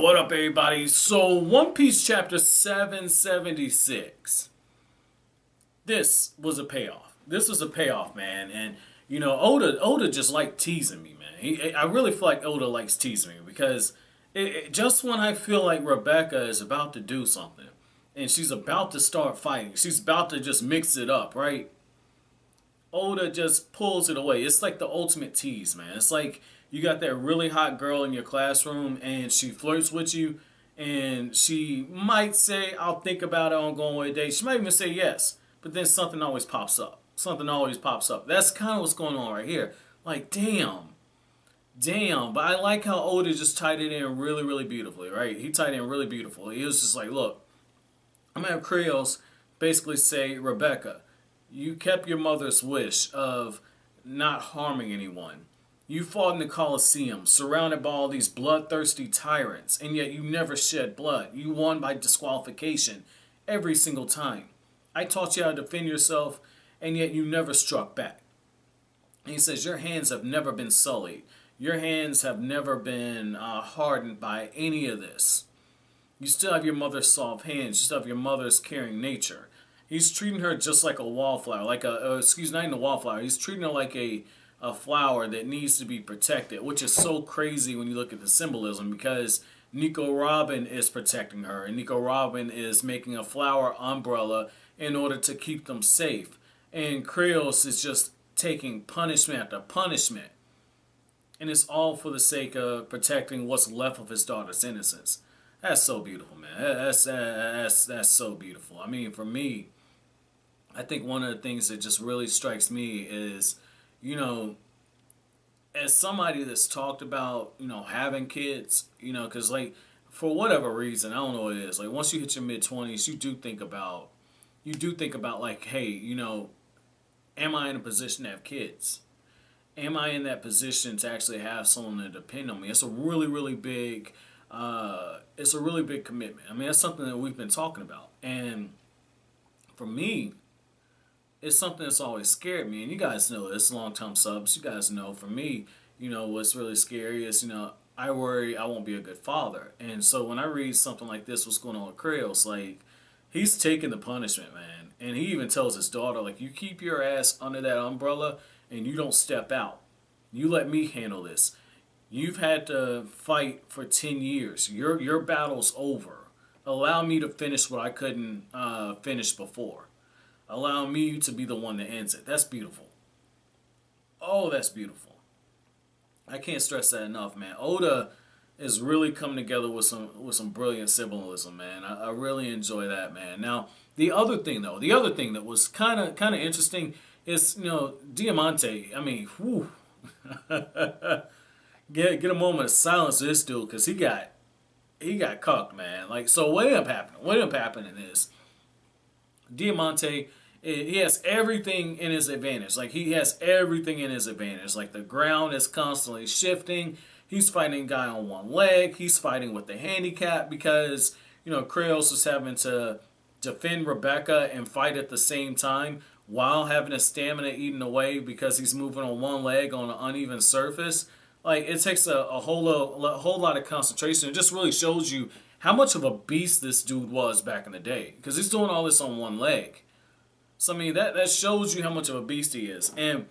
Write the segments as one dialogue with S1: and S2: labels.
S1: what up, everybody? So, One Piece chapter 776. This was a payoff. This was a payoff, man. And, Oda just liked teasing me, man. I really feel like Oda likes teasing me because just when I feel like Rebecca is about to do something and she's about to start fighting, she's about to just mix it up, right? Oda just pulls it away. It's like the ultimate tease, man. It's like you got that really hot girl in your classroom and she flirts with you and she might say, I'll think about it on going away date. She might even say yes, but then something always pops up. Something always pops up. That's kind of what's going on right here. Like, damn. Damn. But I like how Oda just tied it in really, really beautifully, right? He tied it in really beautiful. He was just like, look, I'm going to have Kyros basically say, Rebecca, you kept your mother's wish of not harming anyone. You fought in the Colosseum, surrounded by all these bloodthirsty tyrants, and yet you never shed blood. You won by disqualification every single time. I taught you how to defend yourself, and yet you never struck back. And he says, your hands have never been sullied. Your hands have never been hardened by any of this. You still have your mother's soft hands. You still have your mother's caring nature. He's treating her just like a wallflower, like not even a wallflower. He's treating her like a flower that needs to be protected, which is so crazy when you look at the symbolism because Nico Robin is protecting her, and Nico Robin is making a flower umbrella in order to keep them safe. And Kyros is just taking punishment after punishment. And it's all for the sake of protecting what's left of his daughter's innocence. That's so beautiful, man. That's so beautiful. I mean, for me, I think one of the things that just really strikes me is, as somebody that's talked about, having kids, because like for whatever reason, I don't know what it is. Like once you hit your mid-20s, you do think about like, hey, am I in a position to have kids? Am I in that position to actually have someone to depend on me? It's a really, really big, it's a really big commitment. I mean, that's something that we've been talking about. And for me, it's something that's always scared me. And you guys know this, long-time subs. You guys know for me, what's really scary is, I worry I won't be a good father. And so when I read something like this, what's going on with Kyros, like, he's taking the punishment, man. And he even tells his daughter, like, you keep your ass under that umbrella and you don't step out. You let me handle this. You've had to fight for 10 years. Your battle's over. Allow me to finish what I couldn't finish before. Allow me to be the one that ends it. That's beautiful. Oh, that's beautiful. I can't stress that enough, man. Oda is really coming together with some brilliant symbolism, man. I really enjoy that, man. Now, the other thing that was kind of interesting is, Diamante. I mean, whew. get a moment of silence to this dude because he got cucked, man. Like, so what ended up happening is Diamante, he has everything in his advantage. Like, he has everything in his advantage. Like, the ground is constantly shifting. He's fighting a guy on one leg. He's fighting with the handicap because, Kyros is having to defend Rebecca and fight at the same time while having his stamina eaten away because he's moving on one leg on an uneven surface. Like, it takes a whole lot of concentration. It just really shows you how much of a beast this dude was back in the day because he's doing all this on one leg. So, I mean, that shows you how much of a beast he is. And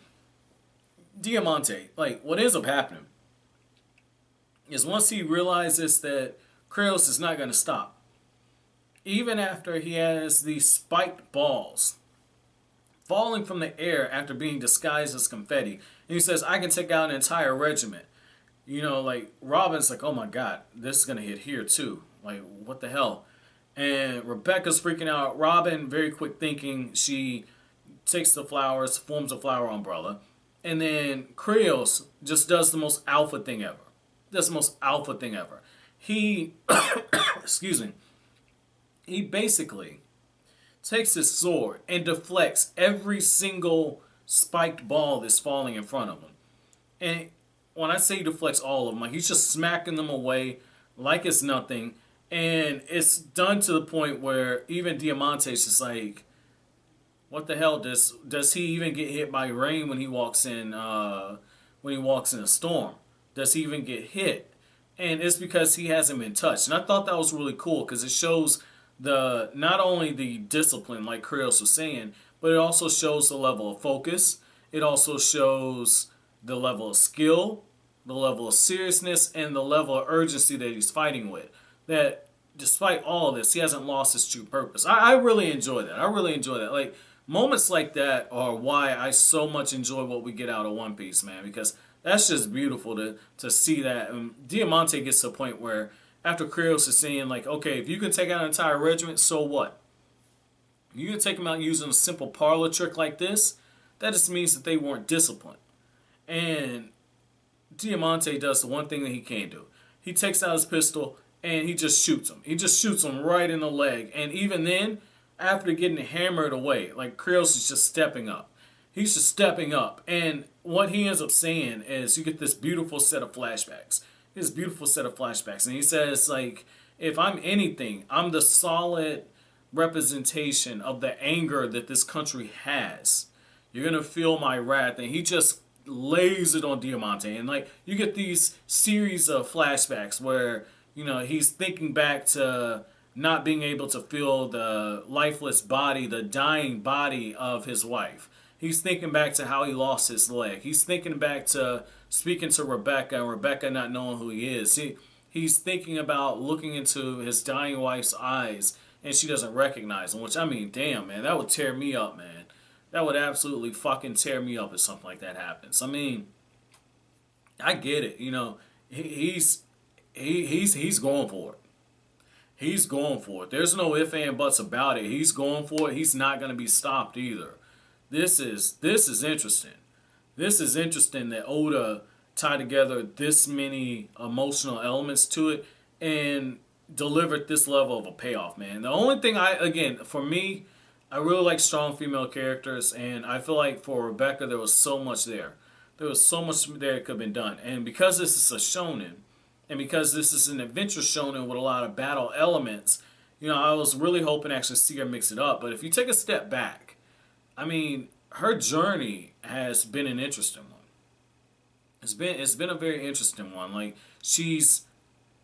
S1: Diamante, like, what ends up happening is once he realizes that Kyros is not going to stop, even after he has these spiked balls falling from the air after being disguised as confetti, and he says, I can take out an entire regiment. Like, Robin's like, oh my god, this is going to hit here too. Like, what the hell? And Rebecca's freaking out. Robin, very quick thinking, she takes the flowers, forms a flower umbrella. And then Kyros just does the most alpha thing ever. He, excuse me, he basically takes his sword and deflects every single spiked ball that's falling in front of him. And when I say he deflects all of them, like, he's just smacking them away like it's nothing. And it's done to the point where even Diamante's just like, what the hell? Does he even get hit by rain when he walks in a storm? Does he even get hit? and it's because he hasn't been touched. And I thought that was really cool because it shows the not only the discipline, like Kyros was saying, but it also shows the level of focus. It also shows the level of skill, the level of seriousness, and the level of urgency that he's fighting with. That despite all of this, he hasn't lost his true purpose. I really enjoy that. I really enjoy that. Like moments like that are why I so much enjoy what we get out of One Piece, man. Because that's just beautiful to see that. And Diamante gets to a point where after Kyros is saying like, okay, if you can take out an entire regiment, so what? You can take them out using a simple parlor trick like this. That just means that they weren't disciplined. And Diamante does the one thing that he can do. He takes out his pistol and he just shoots him. He just shoots him right in the leg. And even then, after getting hammered away, like Kyros is just stepping up. He's just stepping up. And what he ends up saying is you get this beautiful set of flashbacks. This beautiful set of flashbacks. And he says, like, if I'm anything, I'm the solid representation of the anger that this country has. You're going to feel my wrath. And he just lays it on Diamante. And, like, you get these series of flashbacks where, you know, he's thinking back to not being able to feel the lifeless body, the dying body of his wife. He's thinking back to how he lost his leg. He's thinking back to speaking to Rebecca and Rebecca not knowing who he is. He's thinking about looking into his dying wife's eyes and she doesn't recognize him, which, I mean, damn, man, that would tear me up, man. That would absolutely fucking tear me up if something like that happens. I mean, I get it, you know. He's going for it. He's going for it. There's no ifs and buts about it. He's going for it. He's not going to be stopped either. This is interesting. This is interesting that Oda tied together this many emotional elements to it and delivered this level of a payoff, man. The only thing for me, I really like strong female characters, and I feel like for Rebecca, there was so much there. There was so much there that could have been done. And because this is a shonen, and because this is an adventure shonen with a lot of battle elements, you know, I was really hoping to actually see her mix it up. But if you take a step back, I mean, her journey has been an interesting one. It's been a very interesting one. Like, she's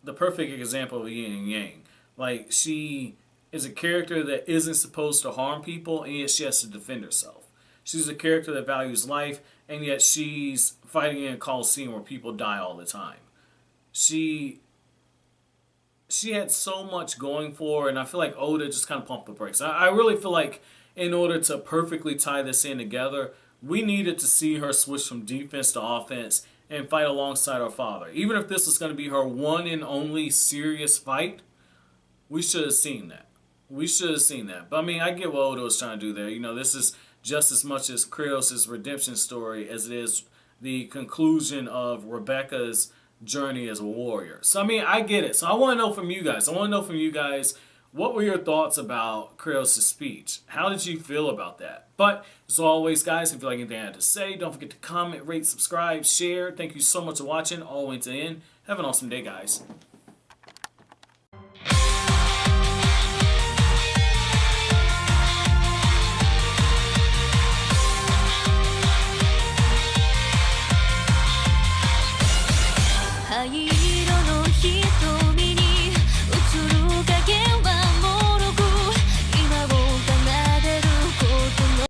S1: the perfect example of yin and yang. Like, she is a character that isn't supposed to harm people, and yet she has to defend herself. She's a character that values life, and yet she's fighting in a Colosseum where people die all the time. She had so much going for her, and I feel like Oda just kind of pumped the brakes. I really feel like in order to perfectly tie this in together, we needed to see her switch from defense to offense and fight alongside her father. Even if this was going to be her one and only serious fight, we should have seen that. We should have seen that. But I mean, I get what Oda was trying to do there. You know, this is just as much as Kyros' redemption story as it is the conclusion of Rebecca's journey as a warrior. So I mean, I get it. So I want to know from you guys. What were your thoughts about Kyros' speech? How did you feel about that? But as always, guys, if you like anything I had to say, don't forget to comment, rate, subscribe, share. Thank you so much for watching all the way to the end. Have an awesome day, guys.